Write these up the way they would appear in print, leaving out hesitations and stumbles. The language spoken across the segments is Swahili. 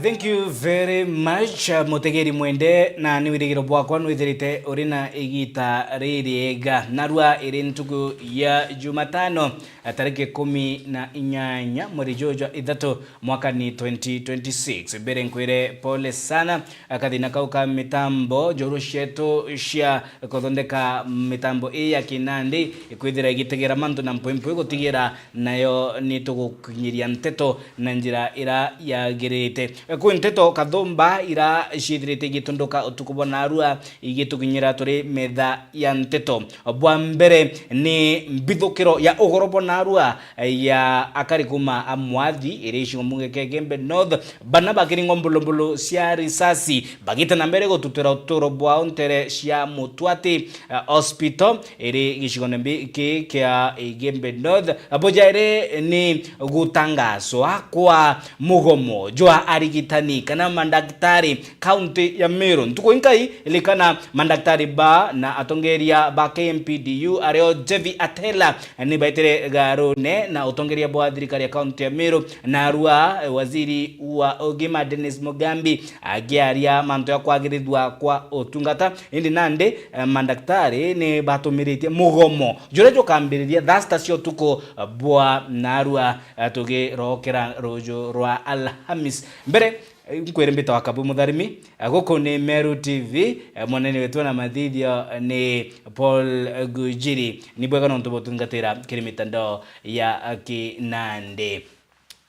Thank you very much Mutegeri Mwende na niwirigiro bwakwa nwithirite urina igita ririega narua iri ntuku ya Jumatano tariki 18 mweri Jojo ithatu mwaka ni 2026 bere nkwire pole sana akathina kauka mitambo joru shetu cia kuthondeka mitambo ya Kinandi ikwithira igitegera mantu na mpwempwe gutigira nayo ni tugukinyiria nteto na njira ira yagirite Kunteto kathomba ira shithirite gitunduka utukubona arua igitukinyira turi metha ya nteto bwa mbere ni mbithukiro ya ugorobo na arua ya akarikuma amwathi irisho mungeke Gembe North bana bakiringo mbulumbulu cia risasi bagita na mbere gututira uturo bwa ontere cia Mutwati hospital iri gishigone mbiki kia Gembe North abojaire ni gutangazwa kwa mugomo jwa arigitani kana mandaktari county ya Meru ntuko inkai ilikana mandaktari ba na atongeria ba KMPDU areo Jevi Atela ni baitere garone na utongeria bwa thirikari ya county ya Meru na arua waziri wa Ogima Dennis Mugambi agiaria manto ya kwagirithwa kwa utungata indi nande mandaktari ni batumirite mugomo jurejo kambiriria thasta cio tuko bwa narua tugirokera rojo rwa Alhamis mbere nkwere mbita wakabu mutharimi goko ni Meru TV mwanene wetu na mathithio ni Paul Gujiri ni bwega no ntubotungatira kiri mitandao ya Kinandi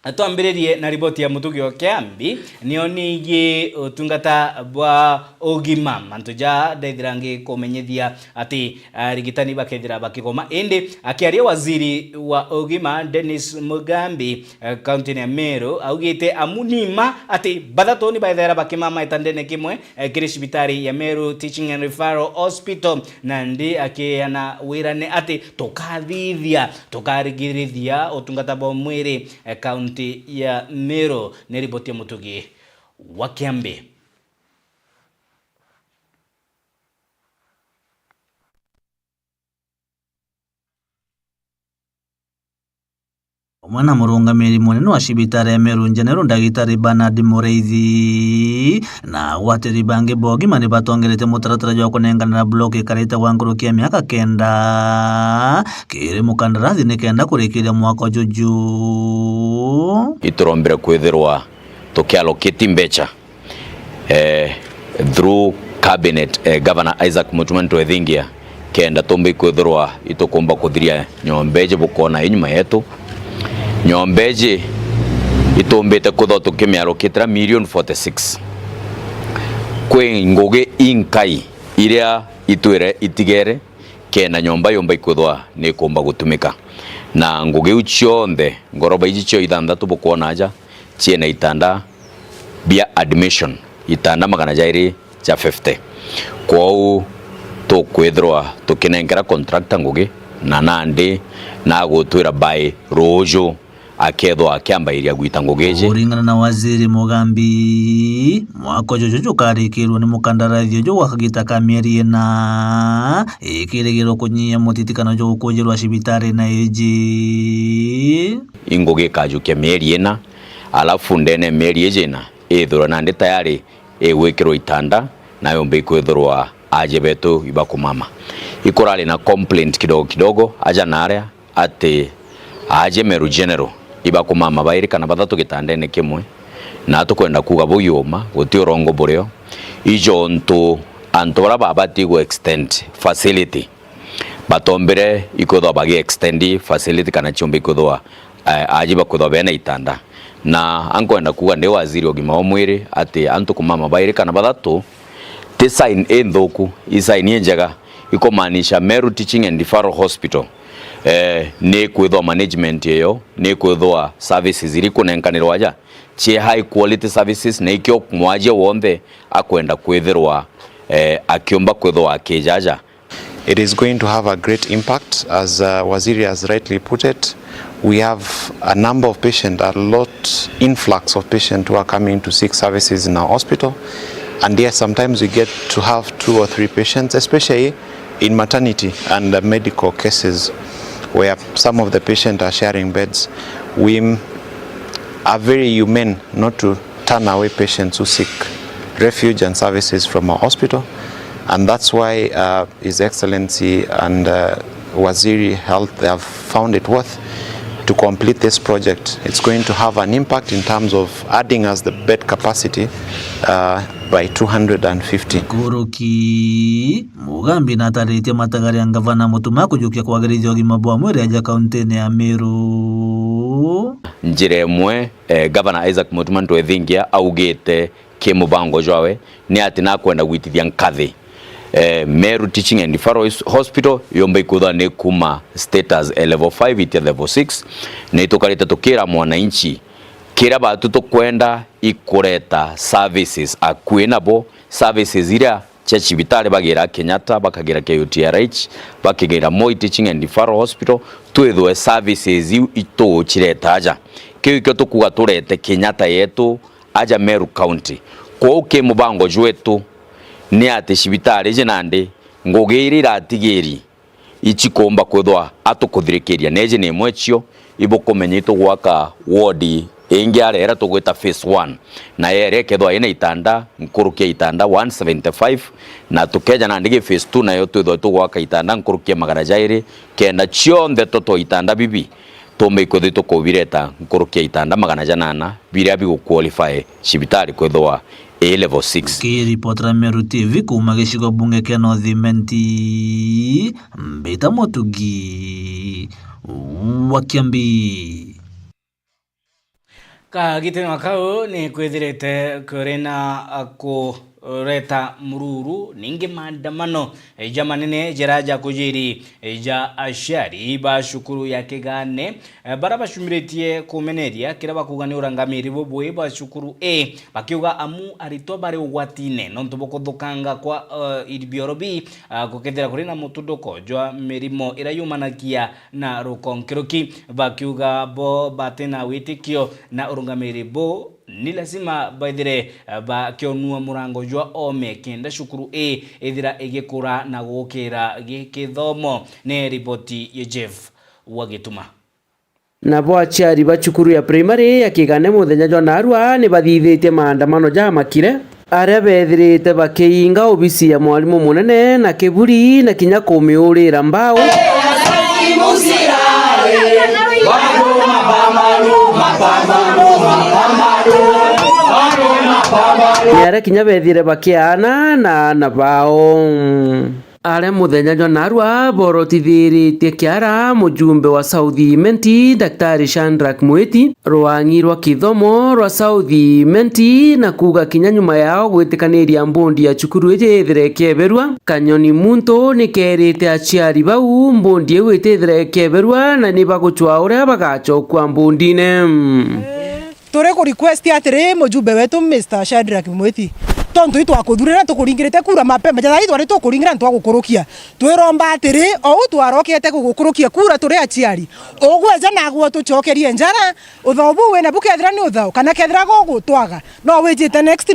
Atuambiririe na riboti ya Mutugio Kiambi nionigie utungata bwa Ogima mantuja daithirangi kumenyithia ati rigitani bakethira bakigoma indi akiaria waziri wa Ogima Dennis Mugambi county ya Meru augite amunima ati bathato ni baithera bakimama itandene kimwe kiri cibitari ya Meru Teaching and Referral Hospital na ndi akiana wirane ati tukarigirithia utungata bwa mwiri county ya Meru ni ripoti ya Mutugi wa Kiambi. Mwana murungamiri munene wa cibitari ya Meru General Ndagitari Bernard Mureithi na wateri bange Bogima ni batongerete mutaratara jwa kunenganira block ikarita wangurukia miaka 9 kiri mukandarathi ni kenda kurikiria mwaka juju iturombere kwithirwa tukiallocate mbecha through cabinet Governor Isaac Mutumanto Ethingia kenda tombe kwithirwa itukumba kuthiria nyombeje bukona inyuma yetu nyombeje itombete kutho tukimiallocate million 46 kwe ngoge inkai iria itwire itigere kena nyomba yomba ikwithwa ni kumba gutumika na nguge uchiothe ngoroba icio ithandatu bukona aja ciena itanda bia admission itanda magana jairi cha 50 kwao tukwithirwa tukinengera contractor nguge na nandi na gutwira by rojo akethwa akiamba iria gwita ngugeje uringana na waziri Mugambi mwako jojo karikirwo ni mukandarathio jo wakagita kamieri na ikiregero kunyia mutitikano jo kujirwa cibitari na eji inguge kajukia mieri ena alafu ndene mieri ejena ithura nandi tayari gwikirwo itanda nayo mbe kwithirwa aje betu ibakumama ikorali na complaint kidogo aja naria ati aje Meru General ibakumama bairi kana bathatu gitandene kimwe na tukwenda kuga buyoma guti urongo buryo ijo ntu antora babati go extend facility batombere ikodwa bagi extend facility kana chombe ikodwa aje bakodwa bena itanda na ankwenda kuga ndi waziri Ogima omwiri ati antu kumama bairi kana bathatu te sign endhoku isaini enjaga ikomanisha Meru Teaching and Referral Hospital ni kwithwa management yeyo ni kwithwa services iri kunenkanirwa aja chi high quality services na ikyo mwaje wonde akwenda kwithirwa akiomba kwithwa akijaja. It is going to have a great impact as Waziri has rightly put it. We have a number of patients, a lot influx of patients who are coming to seek services in our hospital, and yes, sometimes we get to have 2 or 3 patients, especially in maternity and medical cases where some of the patients are sharing beds. We are very humane not to turn away patients who seek refuge and services from our hospital. And that's why His Excellency and Waziri Health, they have found it worth to complete this project. It's going to have an impact in terms of adding us the bed capacity by 250. Kuruki Mugambi natarĩtie matagari ya gavana Mutuma kujukia kwagĩrithia ũgima wa mwĩrĩ aja kaunti-inĩ ya Meru. Njĩra ĩmwe Governor Isaac Mutuma Ntwethingia augĩte kĩmũbango jwawe nĩ atĩ nakwenda gwitithia nkathi Meru Teaching and Referral Hospital yomba ikutha nĩ kuma status level 5 ite level 6 nĩ tukarĩte tukĩra mwananchi kĩrĩa batu tukwenda ikureta services akuinabo services iria cia cibitari bagira Kenyatta bakagira KUTRH bakigira Moi Teaching and Referral Hospital twithwe services ito chireta aja kĩu kĩo tukuga turete Kenyatta yetu aja Meru County kwa uke mubango jwetu ni ati cibitari jinande ngogirira atigiri ichikomba kwithwa atukuthirikiria neje ni mwecio ibukumenyito gwaka ward ingiarera tugwita phase 1 na yerekethwa ina itanda nkurukia itanda 175 na tukeja na ndigi phase 2 nayo twithwa tugwaka itanda nkurukia magana jairi kenda chionthe toto itanda bibi tumeikwithwa tukubireta nkurukia itanda magana janana biria biguqualify cibitari kwithwa A level 6. Kiripotera Meru TV kuma gĩcigo bunge kĩa North Imenti Mbita Mutugi wa Kiambi. Kagiteno kau ni kwithirite kurina kureta mururu ningi maandamano jamanene jeraja kujiri ja ashari ba shukuru ya kigane baraba shumiretie kumeneria kira bakugani urangamiri bobwe ba shukuru bakiuga amu arito bare ugwatine nonto bokothukanga kwa iribiorobi kukethera kurina mutudoko jwa mirimo irayumanakia na rukonkeroki bakiuga bo batena witikio na urungamiri bo ni lazima baidire bakionua murango jwa ome kenda shukuru ethira igikura na gukira gikithomo ne ripoti ya Jeff Wagituma. Nabo aciari ba cukuru ya primary ya Kigane muthenya jwa narua ni bathithite maandamano ja makire aria bethirite bakiinga obisi ya mwalimu munene na kiburi na kinya kumiurira mbao Niare kinya bethire bakiana na bao aria muthenya jwa narua borotithiritie kiara mujumbe wa South Imenti Daktari Shandrak Mweti rwangi rwa kithomo rwa South Imenti na kuga kinya nyuma yao gwitikaniria mbondi ya cukuru ithire keberwa Kanyoni Muntu ni kerite aciari bau mbondi ithire keberwa na ni baguchwa uria bagachokwa mbondine tore ko request atire mujumbe wetu Mr. Shandrak Mweti tonto itwakuthurira tukuringirite kura mapema jathai twari tukuringira ntwagukurukia twiromba atiri o utwarokete gugukurukia kura turi aciari ogweja naguo tucokerie njara uthobu wena bukethira ni uthau kana kethira gogu twaga no wijite next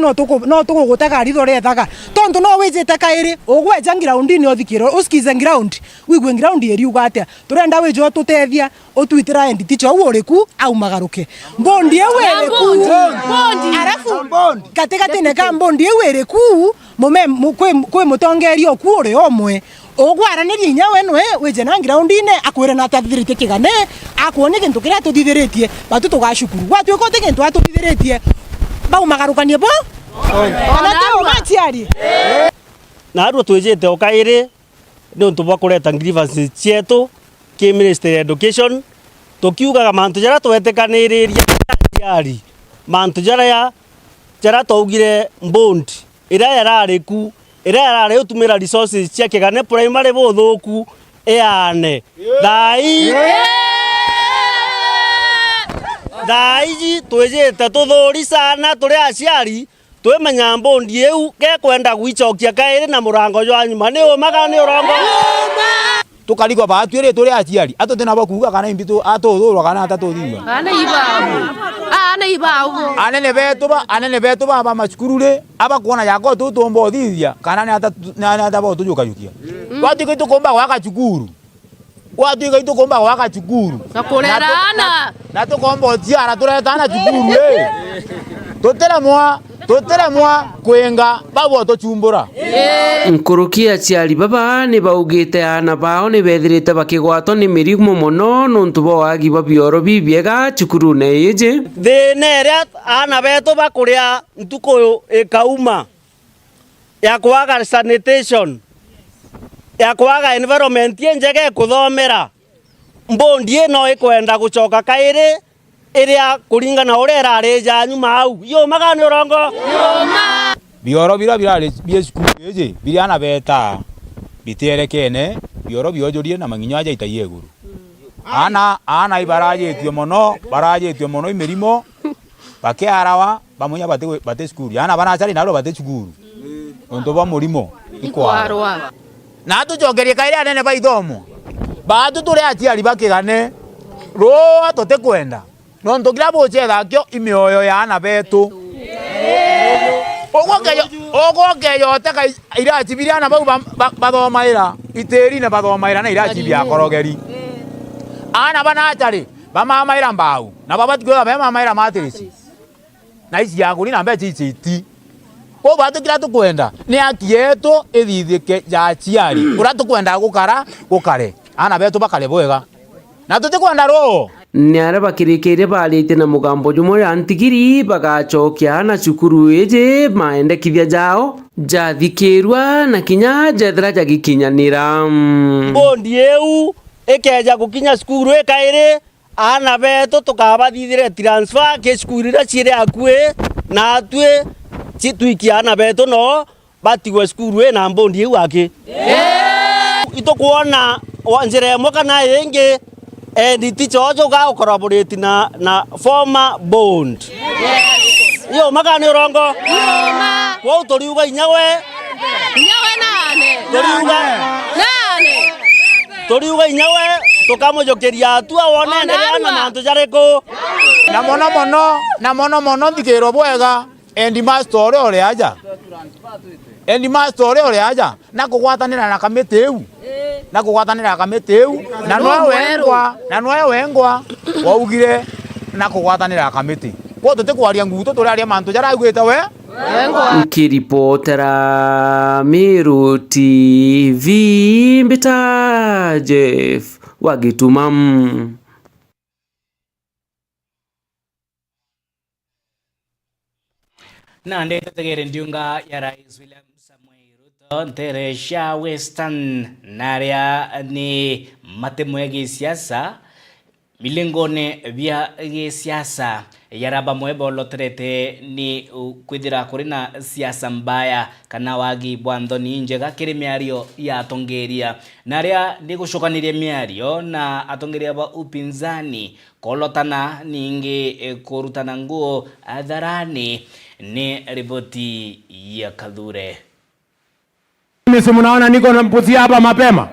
no tugugutaga ritho rethaga tonto no wijite kairi ogweja ground ni othikiro uskize ground wigwe ground eri ugatia turenda wijo tutethia utwitira endi ticho uriku au magaruke mbondi ewereku arafu katikati ne kambondi ewereku kwe mutongerio kure omwe ogwaranirie nya wenwe wije na ground ine akwira na tathirite kigane akwone kintu kiria tuthithiritie batu tugashukuru gwatu ko kintu atuthithiritie bau magarukanie bo kana tu machiari na aru twijite okaire ni ntu bakureta grievances cietu ki Ministry of Education tukiugaga mantu jara twetekaniriria aciari mantu jara twaugire mbondi ira yarariku ira yarari utumira resources cia Kigane primary buthuku eane thai twijite tuthuri sana turi aciari twimenya mbondi eu ke kwenda gwicokia kairi na murango jwa nyuma ni umaga ni urongo tukarigwa batwire turi aciari atutena bakuga kana imbitu atuthurwa kana atatuthima anene betu ba macukurure abakuona yako tutumbo thithia kana ni atabo tujukayukia watu kitu komba waka cukuru na kurerana na tukombo tiara turetana cukuru tuteremwa kwenga babo tochumbura nkurukia aciari baba ni baugite ana bao ni bethirite bakigwatwo ni mirimu muno nuntu bo wagi babioro bibiega cukuru ne yeje thine ria ana beto bakuria ntuko ikauma ya kwaga sanitation ya kwaga environment yenjege kuthomera mbondi no ikwenda gucoka kairi iria kuringana urera areja nyuma au yo magani urongo bioro birari biesukuru eje biriana beta biterekene bioro biojorie na manginyo aja itayeguru ana ibarajetio mono imirimo bakiarawa bamunya bate skuru ana banachari naro bate skuru onto ba murimo ikwarwa na tujogerie kaire anene baithomo batu turi atiari bakigane ro tote kwenda no ntogira bochera kyo imioyo ya ana betu ogokeyo taka irachi biriana bau bathomaira iteri na bathomaira na irachi bia korogeri ana banachari bamamaira mbau na babatikwa bamamaira matrisi na isi yaguri na mbechi iti ko batukira tukwenda ni akieto ithithike ya chiari ura tukwenda gukare ana betu bakale bwega na tutikwenda ro ni ara bakirikire barite na mugambo jumo ya ntigiri bagacokia na cukuru eje maendekithia jao jathikirwa na kinya jethra jagikinyanira bondi eu ekeja gukinya cukuru ekaire ana beto tukabathithire transfer ke cukuru ira cire akue na atue citwikia ana beto no batigwe cukuru na bondi eu ake itokuona wanjire mwakana yenge nditichojo ga collaborate na former bond yo magani urongo kwa utoriuga inyawe toriuga inyawe tukamujokeria atua wonene ana mantu jareko na mono ndikero bwega endi master ore aja na kugwatanira na kamete eu na noe wengwa waugire na kugwatanira kamete kwa tote kwaria nguto turaria mantu jaraigwita we kiripotera Meru TV mbita Jeff Wagitumam na ndete tegere ndiunga ya Rais William Samuel Ruto nteresha Western naria ni matemo ya gisiasa milengone bya gisiasa yaraba mwebo lotrete ni kwithira kuri na siasa mbaya kana wagi bwandoni njega kiri miario ya atongeria naria ndi gucukanirie miario na atongeria ba upinzani kolotana ningi kurutana nguo adharani ni ripoti ya Kadhure. Mimi si mnaona niko na mpuzi hapa mapema?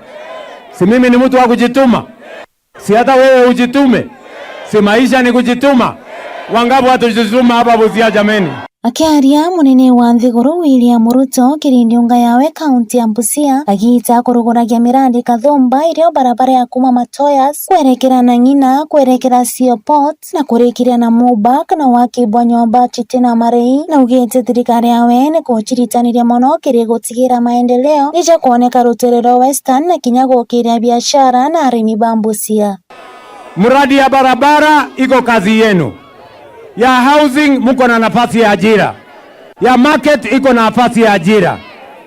Si mimi ni mtu wa kujituma? Si hata wewe ujitume? Si maisha ni kujituma? Wangapi watu kujituma hapa Busia jameni? Akiaria munene wa Nthiguru William Ruto kirindiunga yawe kaunti ya Busia agita kurugoragia miradi kathumba irio barabara ya kuma Matoyas kwerekera na Ng'ina kwerekera Sio Port na kurekiria na Mubak na wakibwa nyomba Chitina Marei na ugete thirikari yawe ni kuchiritanire mono kiri gutigira maendeleo ije kuoneka ruterero Western na kinya gukiria biashara na arimi ba Busia. Mradi ya barabara iko kazi yenu. Ya housing muko na nafasi ya ajira. Ya market iko na nafasi ya ajira.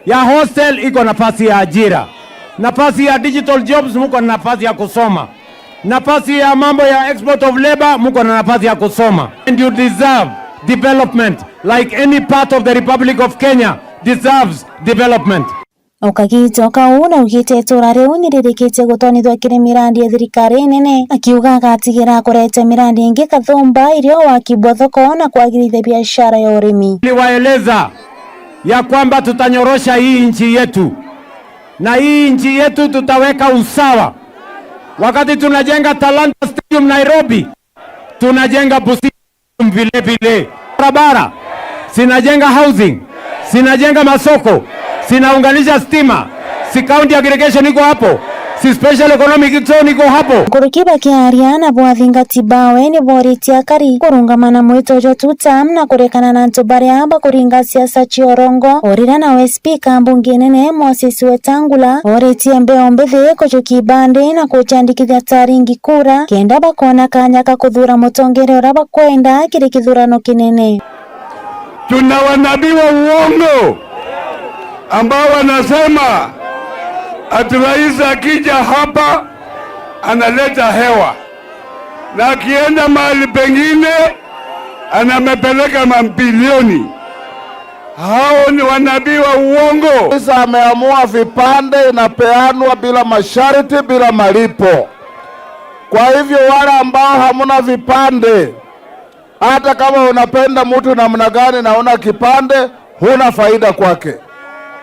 Ya hostel iko na nafasi ya ajira. Nafasi ya digital jobs muko na nafasi ya kusoma. Nafasi ya mambo ya export of labor muko na nafasi ya kusoma. And you deserve development like any part of the Republic of Kenya deserves development. Ukagito kau na ugite tura riu niririkite gutonithwa kiri mirandi ya thirikari nene akiuga agatigira kurete mirandi ingi kathumba irio wakibwa thoko na kuagirithia biashara ya urimi. Niliwaeleza ya kwamba tutanyorosha hii nchi yetu na hii nchi yetu tutaweka usawa. Wakati tunajenga Talanta Stadium Nairobi, tunajenga Busia vile vile. Barabara, sinajenga housing, sinajenga masoko, sinaunganisha stima, si county aggregation iko hapo, si si special economic zone iko hapo. Kurukiba kiaria na bwathingati bawe ni boritia kari kurungamana mwitojo tutam na kurekana na ntubareamba kuringa siasa chiorongo orira nawe spika mbunge nene Moses Wetangula oritie mbeo mbithe kuchuki bande na kuchandikithia taringi kura kenda bakona kanya ka kuthura mutongere ora bakwenda kiri kithurano kinene. Tuna wanabii wa uongo ambao wanasema ati rais akija hapa analeta hewa na akienda mahali pengine anamepeleka mabilioni. Hao ni wanabii wa uongo. Sasa ameamua vipande inapeanwa bila masharti, bila malipo. Kwa hivyo wale ambao hamuna vipande, hata kama unapenda mtu namna gani na una kipande, huna faida kwake.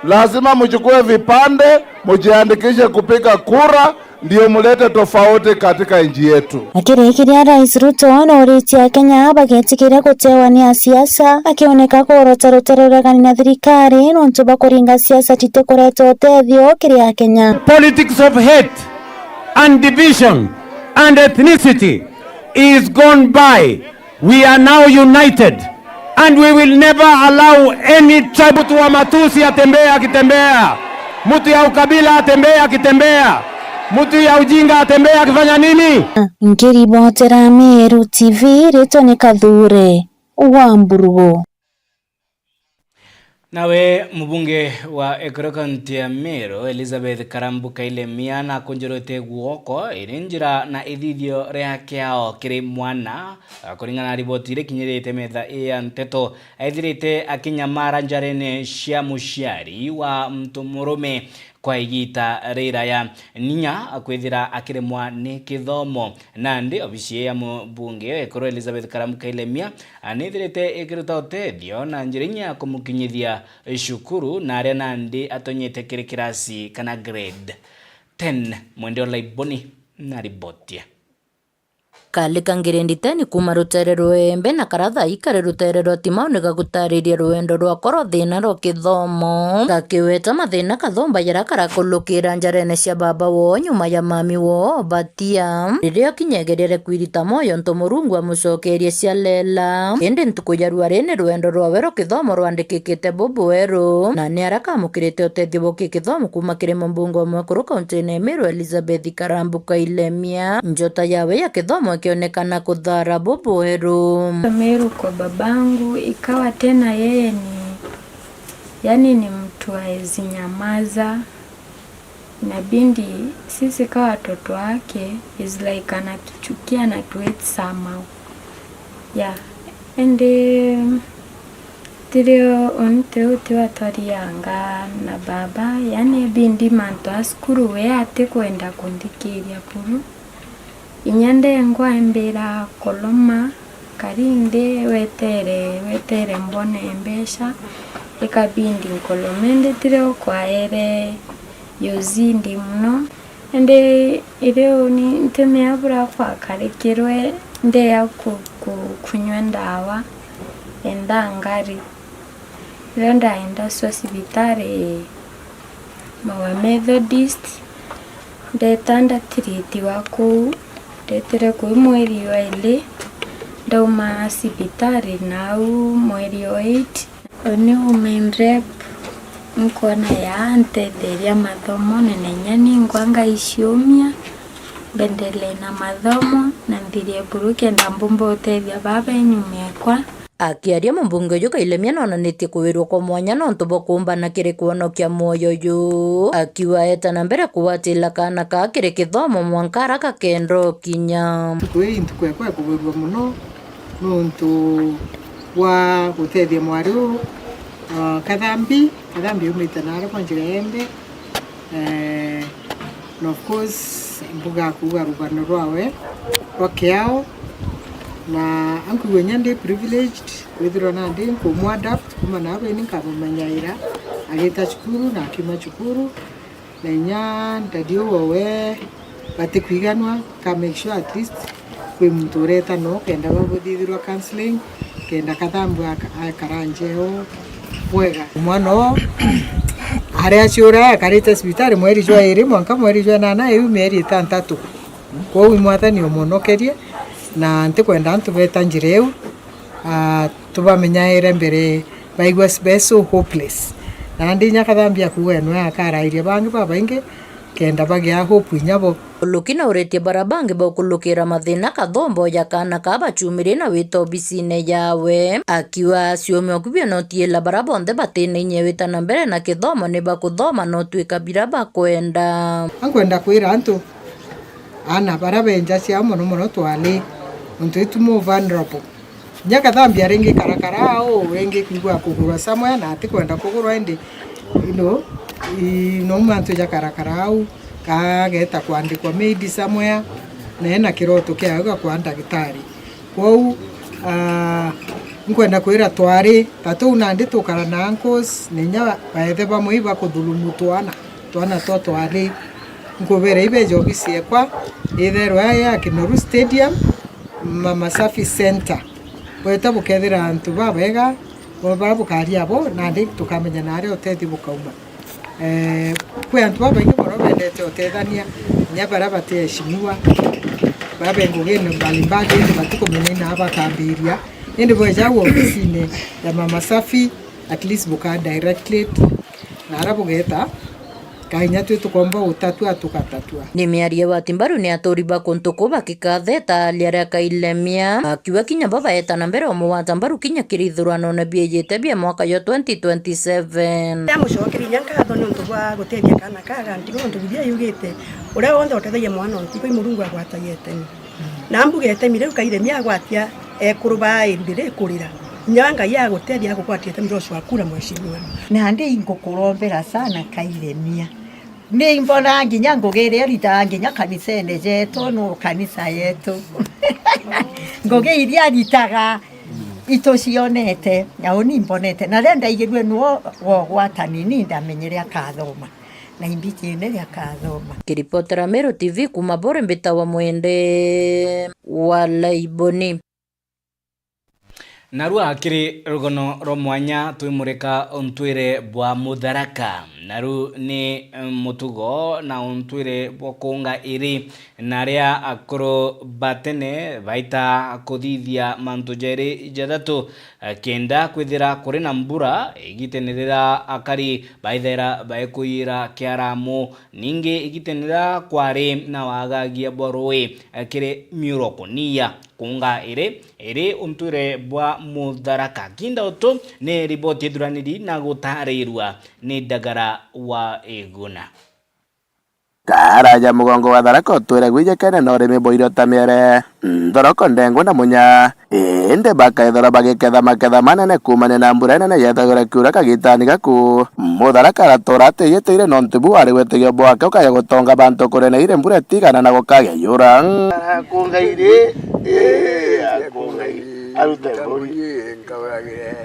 Lazima mchukue vipande, mjiandikishe kupiga kura, ndio mulete tofauti katika nchi yetu. Akirekiria Rais Ruto na oritia Kenya bagetikire kutewania siasa akioneka kurotarotaragani na thirikari nontu bakuringa siasa titekoretwo tethio kiria Kenya. Politics of hate and division and ethnicity is gone by. We are now united and we will never allow any tribe. Mtu wa matusi atembea akitembea, mtu ya ukabila atembea akitembea, mtu ya ujinga atembea akifanya nini? Nkiribotera Meru TV rito ni Kathure Wamburugo. Nawe mbunge wa Ekorokanti ya Meru Elizabeth Karambuka ile miana konjorote guoko irinjira na ithithio ria kiao kiri mwana kuringana na riboti ile kinyirite metha ya nteto aithirite akinyamara njarene cia muciari wa mtu murume kwa igita rira ya ninya akwithira akiremwa ni kithomo na ndi obisi ya mbunge Ekoro Elizabeth Karambuka Ilemia anithirite ikiruta utethio na njirinya kumukinyithia shukuru na aria nandi atonyete kiri kirasi kana grade 10 mwende laiboni na ribotia kalika ngirendi 10 kuma rutere rwembe na karatha ikare rutere rwa timau ni gagutariria rwendo rwa koro thina ro kithomo gakiweta mathina kathomba yara karakulukira njarene cia baba wo nyuma ya mami wo batia riria kinyegerere kwirita moyo ntomurungu amucokerie cia lela indi ntuku ya rwarene rwendo rwa ro kithomo rwandikikite bobo ero na ni araka mukirite utethio boki kithomo kuma kire mbunge wa Mwekuru kaunti ya Meru Elizabeth Karambuka Ilemia njota yawe ya kithomo kionekana kudhara bobo ero Meru kwa babangu ikawa tena yeye ni mtu aezi nyamaza na bindi sisi kawa watoto wake is like anatuchukia na tuweti somehow ende tirio onte utiwa torianga na baba bindi manto askuru we ate kwenda kundikiria puru inyande ngwa mbira koloma karinde wetere mbone mbesha ikabindi kolomende tire kwa ere yozindi mno ende ireo ni nteme abura kwa karekirwe nde ya kunywa ndawa enda ngari renda enda sosibitare mawa Methodist ndetanda tiriti wako tetere kwa mweri wa ile ndauma sibitari na mweri wa 8 ni umendrep nkona ya antetheria mathomo nenenyani ngwanga isiomia bendele na mathomo na ndirie buruke ndambumbo utethia baba enyumekwa akiaria mbunge uyu Ilemia nonanitie kuwirwo kwa mwanya no ntubo kumbana kiri kuonokia moyo yu akiwa etana mbere kuwatila kana ka kiri kithomo mwankara ka kendo kinya tukwe kwa kuwirwa muno nontu wa gutethia mwariu kathambi umite nare kwa njira yembe and of course mbuga kuwa rugano rwawe rwakiao na angu wenyande privileged withiro nandi kumwadapt kuma nawe nikamumenyaira agita chukuru na akima chukuru na nya ndadio wowe bate kwiganwa ka make sure at least kwe mtureta no kenda babuthithirwa counseling kenda kathambwa akaranjeo bwega mwana aria ciura karite cibitari mweri jwa 2 mwanka mweri jwa 8 iu mieri 6 kwa mwathani umunokerie na ntikwenda antu beta njira iu tubamenyaire mbere baigwa special hopeless na ndinya kathambia kuwe no akarairie bangi babaingi kenda bagia hope nyabo lukina uretie barabangi bokulukira mathina kathombo ya kana kabachumire na wito bisine yawe akiwa ciomio kubia no tiela barabonde batene nyewita na mbere na kithomo ne bakuthoma no twika bira bakwenda ankwenda kwira antu ana barabenja cia muno twali untu itumo vulnerable nyaka thambia ringi karakara o wengi kwigwa kugurwa samwe na atikwenda kugurwa indi no mantu ya karakara au kageta kwandikwa maybe somewhere na ena kiroto kiaga kwa ndagitari kwau nkwenda kwira twari tatu na ndi tukara na uncles ninya baethe bamwe bakuthulumu twana twari nkubere ibe jogi siekwa itherwa ya Kinoru Stadium Mama Safi Center weta bukethira antu babega babukaria abo na ndi tukamenya nare otethi bukauma kwe antu babaingi muno bendete otethania nyabara bateshimiwa babengugene mbalimbali batikumenya abakambiria indi bwejawo ofisine ya Mama Safi at least buka directly na arabugeta kainya tukomba utatu atukatatua ni miaria wa timbaru ni atoriba kontuko bakikatheta liara kailemia akiwa kinya baba eta na mbere omo wa tambaru kinya kirithurano na biejete bia mwaka yo 2027 ya mushokiri nyanka thoni untu bwa gutethia kana kaga ndigo untu bia yugite uria wonde utethagia mwana untu koi murungu agwatagete na mbugete mire ukairemia agwatia ekuruba indire kurira nyanga ya gutethia gukwatia mjoshua kura mweshimiwa na ndi ingukurombera sana kairemia ni mbona nginya ngugire rita nginya kanisene jeto no kanisa yetu ngugire ritaga itocionete nyao ni mbonete na renda igirwe no gwatani ni ndamenyere akathoma na imbitine ya kathoma kiripotera Meru TV kuma bore mbita wa mwende wa Laiboni narua akiri rugono romwanya twimurika ontwire bwa Mutharaka naru ni mutugo na ontwire bokunga iri naria akoro batene baita kuthithia mantu jeri jathatu kenda kwithira kuri na mbura igitenera akari baithera baikuira kiaramu ningi igitenera kwari na wagagia borwe akiri miurokonia kunga iri ontwire bwa Mutharaka kinda oto ne riboti duraniri na gutarirwa ni Dagara wa Iguna karaja mugongo wa Tharaka otwire gwijekene no rimi boiro tamere ndoroko ndengwa na munya ende bakaithora bagiketha maketha manene kumane na mbura nene yethagire kiura kagitani gaku Mutharaka aratora ateyeteire no ntubu ari wetegio bwake ukaya gutonga bantu kurene ire mbura tigana na gukage yura kungaire arute bori nkawagire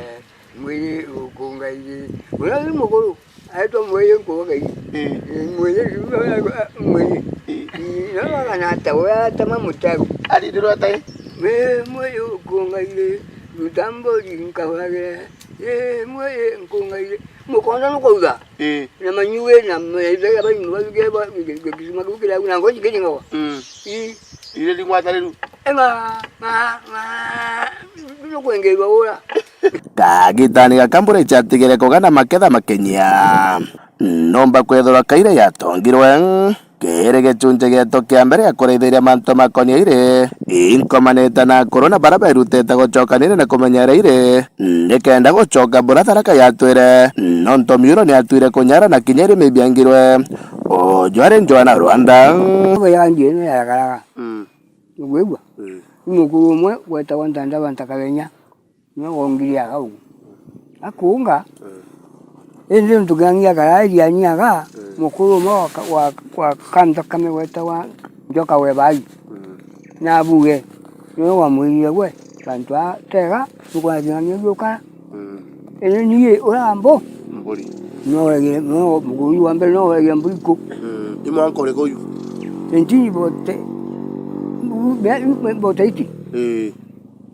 mwi kungaire ura ni muguru aito mwe nkogai mwe mwe na kana tawa tama mutaru ali diro tai me mwe kungaire utambori nkawagire mwe kungaire mukonda nukoza na manyuwe na mwe ya bani nuwage ba kisima kukira na ngoji kijingo ile limwatariru nukwengezwa ura kagitani gakambura ichatigire kugana maketha makenya nomba kwethora kaire yatongirwe kere gechunje geto kia mbere ya kureithiria manto makonia ire inkomanite na corona baraba irutete gucokanire na kumenyera ire nikenda gucoka mbura Tharaka yatwire nonto miuro ni atwire kunyara na kinyeri mibiangirwe ojware njwana Rwanda yangie ne yakaraga wewa mukuru mwe weta wandanda bantakabenya ngongiria gau akunga ende mtugangia karaji anyaga mukuru mo wa kanda kame weta wa joka we bai na buge no wa muiye we kantwa tega tukwa janganya joka ene niye orambo mburi no wege no mukuru wa mbele no wege mbiko imanko le goyu nti bote bote iti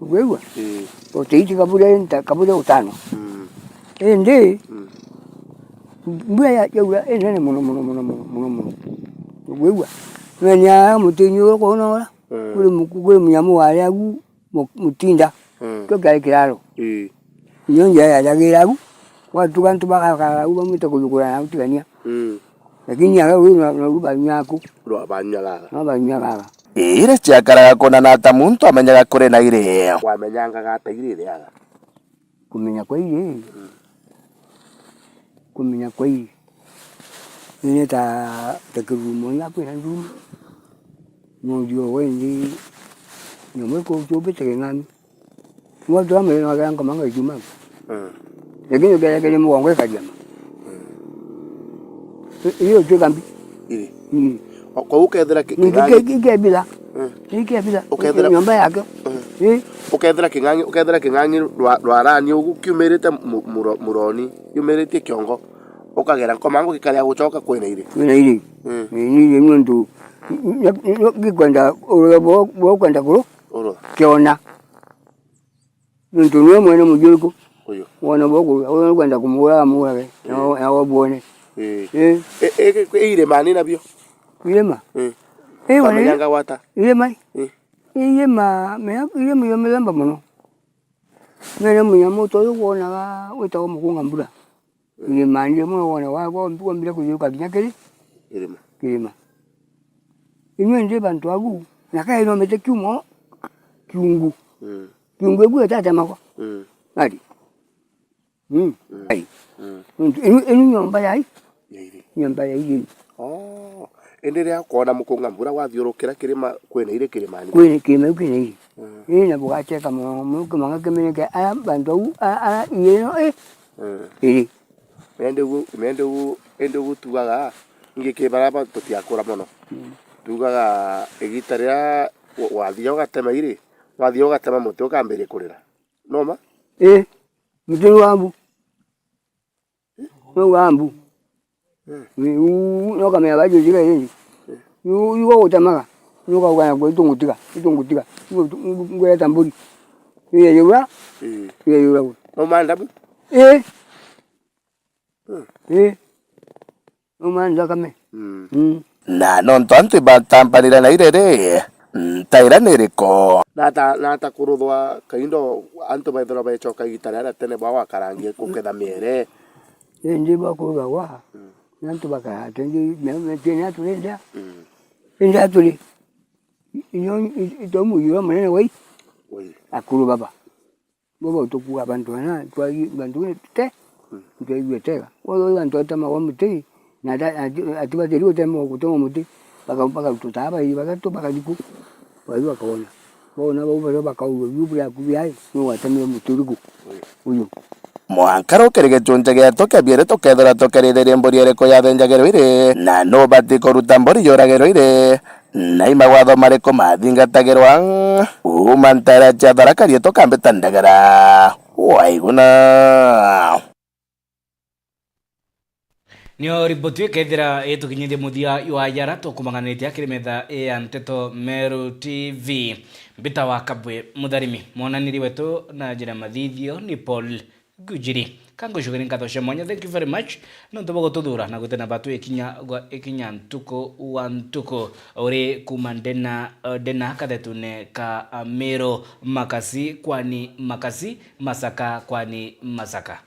wewa bote iti kabule utano ende mbura ya yaura ene muno wewa wenya mutinyo ko nora kuri munyamu wale agu mutinda to gale kiraro nyonja ya jagiragu watu kantu baka uba mutakujukura na utigania lakini ya wewe na ruba nyako banyalaga ire ciakaraga kona na ta muntu amenyaga kuri na ire wamenyanga gata ire yaga kumenya kwa ire ni ta kirumo ya kwa ndumu ndio wendi nyomwe ko chobe tegengani watu ame na ganga manga juma lakini gele muongo kajama hiyo tu kambi kwa ukethera kibila ukethera nyomba yake ukethera kingangi rwarani ukiumirite muroni yumirite kiongo ukagera nkomango gikaria gucoka kwina ire ni muntu gikwenda bo kwenda kuro kiona muntu niwe mwene mujuko wana bogo kwenda kumura mura na wabone ire mani nabyo irema wamenyanga wata irema yomeba muno mene munyamoto yukonaga witago mukunga mbura irema ndiye muno wona wako mbira kuyuka kinyakeri irema inwe ndiye bantu agu nakaino mete kiumo kiungu egu tata mako ati ai inu nyomba yai endelea kuona mukunga mbura wathiurukira kirima kwena ire kirimani kwena ire na bugacheka muko manga kemeneke aya bantu a yeno ire mende tugaga ngikibaraba tutiakura muno tugaga egitaria wathio gatema ire wathio gatema muti ukambire kurira noma muti wambu no kamera bajo jiga yini yugo utamaga yugo gwana go itungutiga ngwe tamburi iye yura no mandabu no manda kame na non tanto batampanira na irere taira neriko nata kuruthwa kaindo anto baithora bechoka gitara tene bawa karangie kuketha mere ndi bakuruga wa nantu baka tendi me tena tulenda inda tuli inyo itomu yo mene wai akuru baba utokuwa abantu na twagi bantu te ndio tega wao bantu atama wa muti na atiba teri utemo kutomo muti baka tutaba baka to baka diku wao wakaona bona baba baka uyu ya kubiai no atame muturiku uyu mwankaro keregetunte geto kebiere tokethera tokerithirie mburi eriko yathenjagirwo ire na no bati kuruta mburi yoragirwo ire na imawatho mariko mathingatagirwa uma ntara cia tharakarie tukambita ndagara waiguna nio riboti ikethira itukinyithie muthia iwajara tukumanganitie akiri metha ya Nteto Meru TV mbita wa Kabwe mutharimi monaniri wetu na njira mathithio ni Paul Gujiri kango shugani nkatosha mwanya. Thank you very much nontobogo tuthura na gutena batu ikinya ntuko wa ntuko uri kumandena dena kathetune ka Meru makasi kwani makasi masaka kwani masaka.